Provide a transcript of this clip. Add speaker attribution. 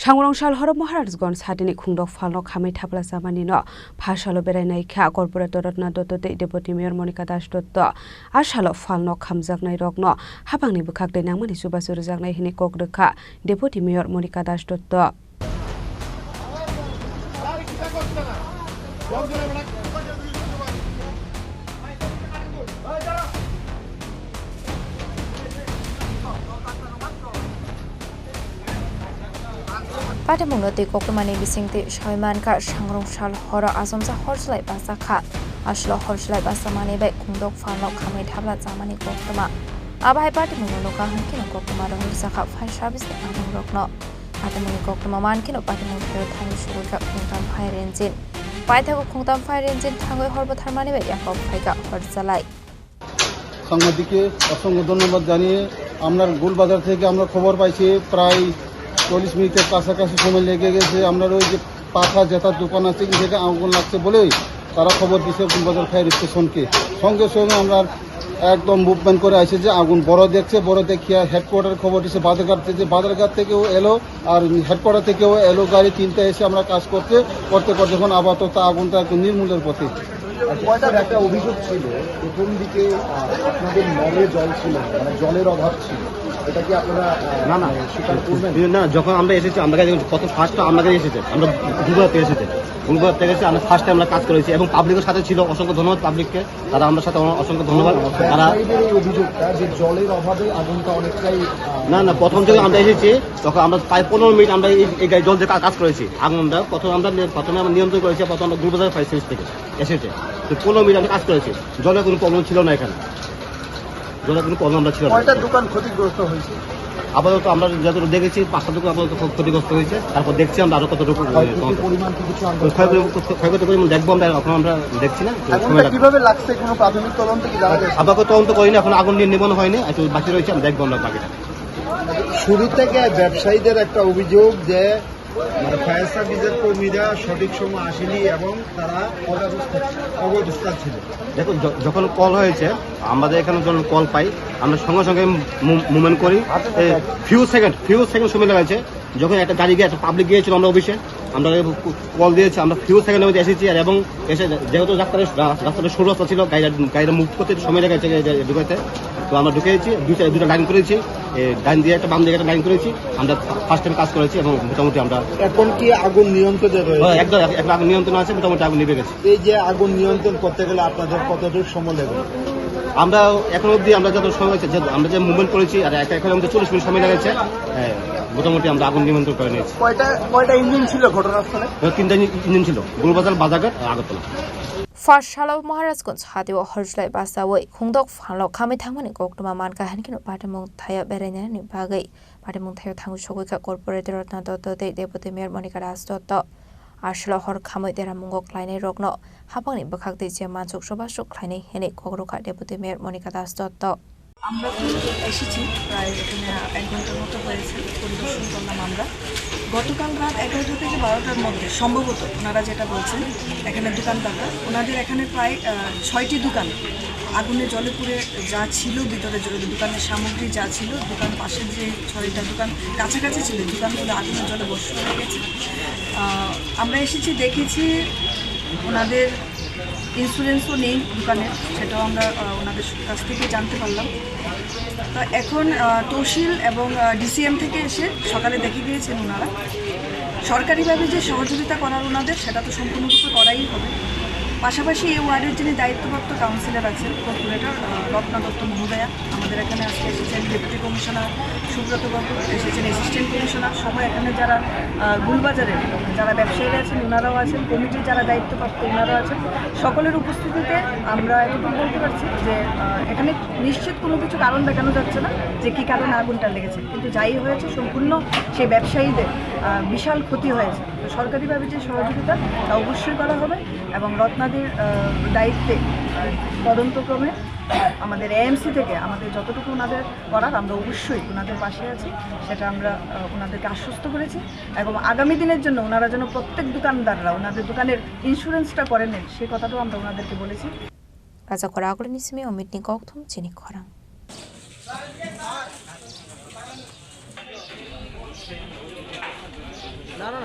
Speaker 1: सांग्रंसाल हरब महाराजगंज सादिनि खुंदक फालनो खामै थाब्ला जामानिनो भाषालो बेरायनाय खा corporator Ratna Dutta deputy mayor Manika Das Dutta आशालो फालनो खामजागनाय रगनो हाबांनि बुखाक दैनांमोननि सुबासुरु जागनाय हिनि ककदोखा deputy mayor Manika Das Dutta
Speaker 2: Pada mengerti kokmani bisingti Shaiman ka Sangrongshal hora azamza horslai basa kha aslo horslai basa mani bai kungdok falno khamai thabla zamani kokma abai pada mengeloka hankin kokma ro sakha fire service ni among rokno pada meni kokma mankin pada menghero thani shuru ka kungtam fire engine paitha ko kungtam fire engine thangoi horba tharmani bai yakop phaika horsalai
Speaker 3: সাংবাদিককে অসংখ্য ধন্যবাদ জানিয়ে আমরা গোলবাজার থেকে আমরা খবর পাইছি প্রায় 40 মিনিটের কাছাকাছি সময় লেগে গেছে। আমরা ওই যে পাখা জেতার দোকান আছে সেটা আগুন লাগছে বলেই তারা খবর দিয়েছে গোলবাজার ফায়ার স্টেশনকে। সঙ্গে সঙ্গে আমরা একদম মুভমেন্ট করে আসে যে আগুন বড় দেখছে, বড় দেখিয়া হেডকোয়ার্টার খবর দিচ্ছে বাজারঘাট থেকে, বাজারঘাট থেকেও এলো আর হেডকোয়ার্টার থেকেও এলো গাড়ি তিনটা এসে আমরা কাজ করতে যখন আপাতত আগুনটা একটু নির্মূলের পথে।
Speaker 4: একটা অভিযোগ ছিল প্রথম দিকে আপনাদের নলে জল ছিল, মানে জলের অভাব ছিল, এটা কি আপনারা
Speaker 5: না
Speaker 4: স্বীকার করবেন?
Speaker 5: না, যখন আমরা এসেছি আমরা কত ফার্স্ট আমাদের এসেছে, আমরা গুলবাজার থেকে এসেছে, গুলবাজার থেকে এসে আমরা ফার্স্টে আমরা কাজ করেছি এবং পাবলিকের সাথে ছিল। অসংখ্য ধন্যবাদ পাবলিককে, তারা আমাদের সাথে অসংখ্য ধন্যবাদ। তারা
Speaker 4: এই অভিযোগটা যে জলের অভাবে আগুনটা অনেকটাই
Speaker 5: না প্রথম যখন আমরা এসেছি তখন আমরা প্রায় 15 মিনিট আমরা এই জল দিয়ে কাজ করেছি। আগুনটা প্রথমে আমরা নিয়ন্ত্রণ করেছি, প্রথম আমরা গুলবাজার ফায়ার সার্ভিস থেকে এসেছে, তো 15 মিনিট আমরা কাজ করেছি। জলের কোনো প্রবলেম ছিল না, এখানে জলের কোনো প্রবলেম আমরা ছিল না।
Speaker 4: কয়টা দোকান ক্ষতিগ্রস্ত হয়েছে?
Speaker 5: আপাতত আমরা যতটুকু দেখেছি 5টা দোকান আপাতত ক্ষতিগ্রস্ত হয়েছে। তারপর দেখছি আমরা আরো কতটুকু
Speaker 4: পরিমাণ কি কিছু
Speaker 5: ক্ষয়ক্ষতি পরিমাণ দেখবো আমরা, এখন আমরা দেখছি না।
Speaker 4: কিভাবে লাগছে কোনো প্রাথমিক তদন্ত কি জানা গেছে?
Speaker 5: আপাতত তদন্ত করিনি, এখন আগুন নির্নির্মাণ হয়নি, একটু বাকি রয়েছে, আমরা দেখবো আমরা বাকিটা।
Speaker 4: শুরু থেকে ব্যবসায়ীদের একটা অভিযোগ যে ফায়ার সার্ভিসের কর্মীরা সঠিক সময় আসেনি এবং তারা অবস্থান ছিল।
Speaker 5: দেখো, যখন কল হয়েছে আমাদের এখানে যখন কল পাই আমরা সঙ্গে সঙ্গে মুভমেন্ট করি। ফিউ সেকেন্ড সময় লাগাচ্ছে। যখন একটা গাড়ি গিয়ে একটা পাবলিক গিয়েছিল আমরা অফিসে, আমরা কল দিয়েছি, আমরা ফিউ সেকেন্ডের মধ্যে এসেছি আর এবং এসে যেহেতু রাস্তাটা সরু রাস্তা ছিল, গাড়িটা মুভ করতে সময় লেগেছে ঢুকাতে, তো আমরা ঢুকেছি, দুটো লাইন করেছি, লাইন দিয়ে একটা বাম দিকে একটা লাইন করেছি, আমরা ফার্স্ট টাইম কাজ করেছি এবং মোটামুটি আমরা
Speaker 4: এখন কি আগুন নিয়ন্ত্রণে রয়েছে?
Speaker 5: একদম আগুন নিয়ন্ত্রণ আছে, মোটামুটি আগুন নিভে গেছে।
Speaker 4: এই যে আগুন নিয়ন্ত্রণ করতে গেলে আপনাদের কতটুকু সময় লাগবে?
Speaker 5: আমরা এখন অবধি আমরা যত সময় হয়েছে, আমরা যে মুভমেন্ট করেছি আর এখন আমাদের 40 মিনিট সময় লেগেছে, মোটামুটি আমরা আগুন নিয়ন্ত্রণ করে নিয়েছি।
Speaker 4: কয়টা ইঞ্জিন ছিল ঘটনাস্থলে?
Speaker 5: 3টা ইঞ্জিন ছিল, গোলবাজার, বাজারঘাট আর Agartala.
Speaker 2: Farsalo Maharajgons hadiwa horslai basawai khungdok phanlo khamai thangmani koktuma manka hankino padamung thaya berenani bagai padamung thayo thangu shogoi ka corporate rotna dotto de deputy mayor monika das dotto aslo hor khamai dera mungo klainai rokno habangni bakhak de je mansuk sobasuk klainai hene kogroka deputy mayor monika das dotto
Speaker 6: আমরা এসেছি প্রায় এখানে 1 ঘন্টার মতো হয়েছে, পরিদর্শন করলাম আমরা। গতকাল রাত 11টা থেকে 12টার মধ্যে সম্ভবত ওনারা যেটা বলছেন এখানে দোকানদাররা, ওনাদের এখানে প্রায় 6টি দোকান আগুনে জলে পুড়ে যা ছিল ভিতরে দোকানের সামগ্রী যা ছিল, দোকান পাশে যে 6টা দোকান কাছাকাছি ছিল দোকানগুলো আগুনে জলে ভস্ম হয়ে গেছে। আমরা এসেছি, দেখেছি ওনাদের ইন্স্যুরেন্সও নেই দোকানের, সেটাও আমরা ওনাদের কাছ থেকে জানতে পারলাম। তো এখন তহসিল এবং ডিসিএম থেকে এসে সকালে দেখে গিয়েছেন ওনারা। সরকারিভাবে যে সহযোগিতা করার ওনাদের সেটা তো সম্পূর্ণরূপে করাই হবে। পাশাপাশি এই ওয়ার্ডের যিনি দায়িত্বপ্রাপ্ত কাউন্সিলর আছেন কর্পোরেটর রত্না দত্ত মহোদয়া, আমাদের এখানে আজকে এসেছেন ডেপুটি কমিশনার সুব্রত বাবু, এসেছেন অ্যাসিস্ট্যান্ট কমিশনার, সবাই এখানে যারা গুলবাজারের যারা ব্যবসায়ীরা আছেন ওনারাও আছেন, কমিটির যারা দায়িত্বপ্রাপ্ত ওনারাও আছেন। সকলের উপস্থিতিতে আমরা এতটুকু বলতে পারছি যে এখানে নিশ্চিত কোনো কিছু কারণ দেখানো যাচ্ছে না যে কী কারণে আগুনটা লেগেছে, কিন্তু যাই হয়েছে সম্পূর্ণ সেই ব্যবসায়ীদের বিশাল ক্ষতি হয়েছে। তো সরকারিভাবে যে সহযোগিতা তা অবশ্যই করা হবে এবং রত্নাদের দায়িত্বে তদন্তক্রমে আমাদের এএমসি থেকে আমাদের যতটুকু ওনাদের করার আমরা অবশ্যই ওনাদের পাশে আছি, সেটা আমরা ওনাদেরকে আশ্বস্ত করেছি এবং আগামী দিনের জন্য ওনারা যেন প্রত্যেক দোকানদাররা ওনাদের দোকানের ইন্স্যুরেন্সটা করে নেন সেই কথাটাও আমরা ওনাদেরকে বলেছি।
Speaker 2: রাজা করা আগলে নিসিমে অমিত নি ককথম চিনি খরাং।
Speaker 7: না